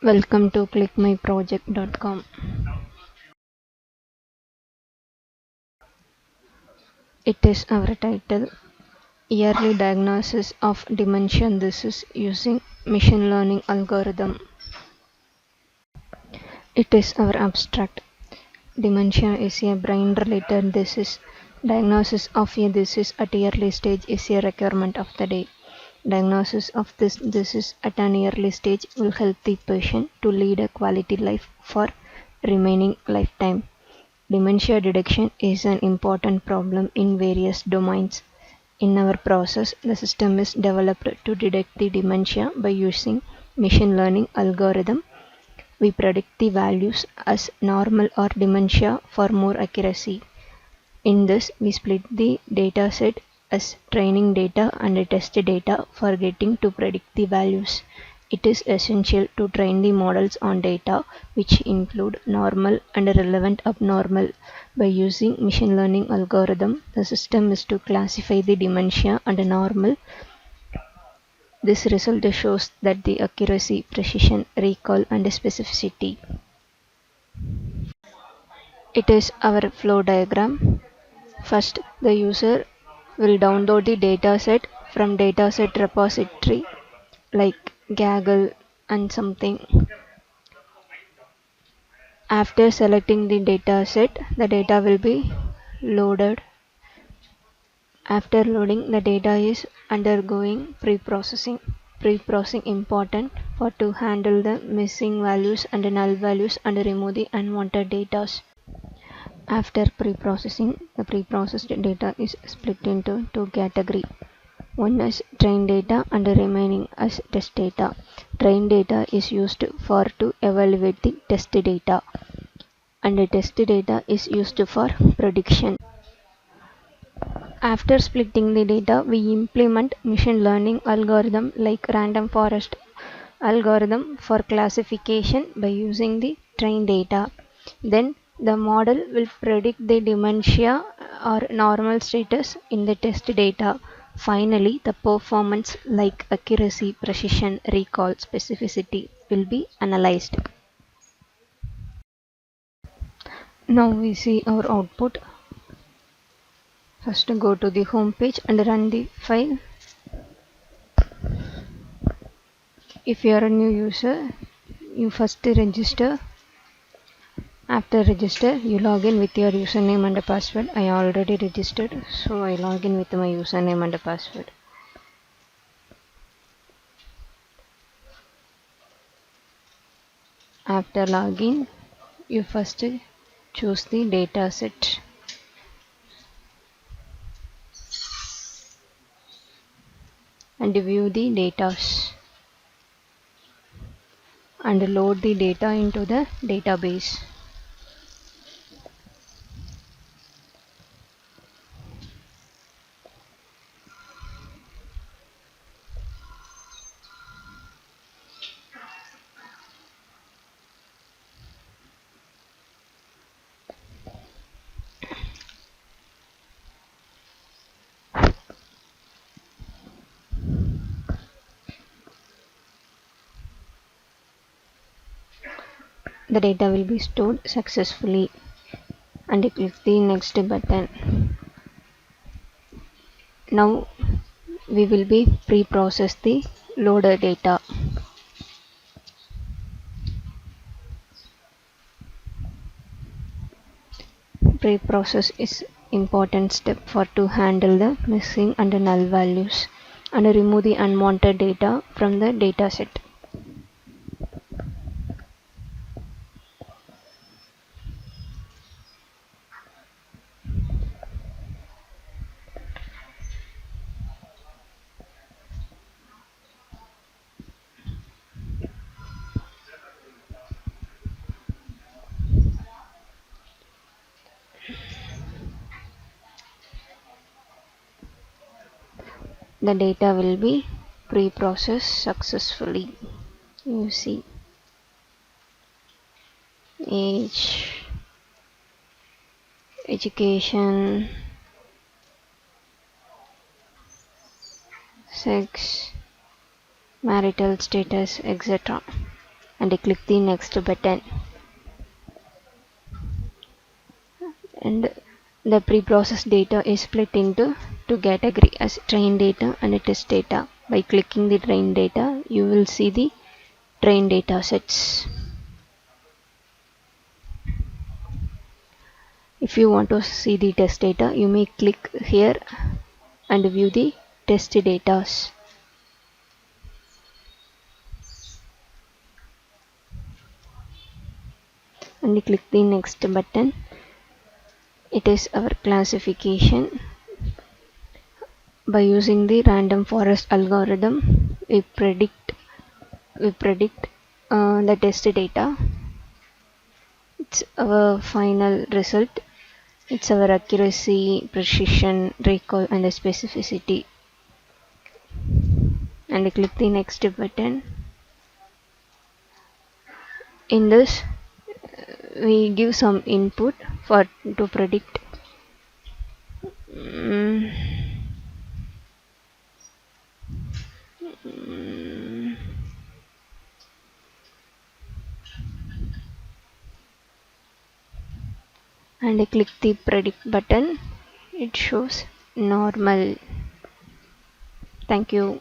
Welcome to ClickMyProject.com. It is our title, Yearly Diagnosis of Dementia Disease Using Machine Learning Algorithm. It is our abstract. Dementia is a brain-related disease. Diagnosis of a disease at early stage is a requirement of the day. Diagnosis of this disease at an early stage will help the patient to lead a quality life for remaining lifetime. Dementia detection is an important problem in various domains. In our process, the system is developed to detect the dementia by using machine learning algorithm. We predict the values as normal or dementia for more accuracy. In this, we split the data set as training data and test data for getting to predict the values. It is essential to train the models on data which include normal and relevant abnormal. By using machine learning algorithm, the system is to classify the dementia and normal. This result shows that the accuracy, precision, recall and specificity. It is our flow diagram. First, the user will download the dataset from dataset repository like Gaggle and something. After selecting the dataset, the data will be loaded. After loading, the data is undergoing pre-processing. Pre-processing important for to handle the missing values and null values and remove the unwanted data. After pre-processing, the pre-processed data is split into two categories. One is trained data and the remaining as test data. Trained data is used for to evaluate the test data and the test data is used for prediction. After splitting the data, we implement machine learning algorithm like random forest algorithm for classification by using the trained data. Then the model will predict the dementia or normal status in the test data. Finally, the performance like accuracy, precision, recall, specificity will be analyzed. Now we see our output. First go to the home page and run the file. If you are a new user, you first register. After register, you log in with your username and password. I already registered, so I log in with my username and password. After login, you first choose the data set. And view the data and load the data into the database. The data will be stored successfully and click the next button. Now we will be pre-process the loader data. Pre-process is important step for to handle the missing and null values and remove the unwanted data from the dataset. The data will be pre-processed successfully. You see age, education, sex, marital status, etc. and click the next button. And the pre-processed data is split into two categories as train data and test data. By clicking the train data, you will see the train data sets. If you want to see the test data, you may click here and view the test data. And click the next button. It is our classification. By using the random forest algorithm, we predict the test data. It's our final result. It's our accuracy, precision, recall, and specificity. And click the next button. In this, we give some input for to predict. And I click the predict button. It shows normal. Thank you.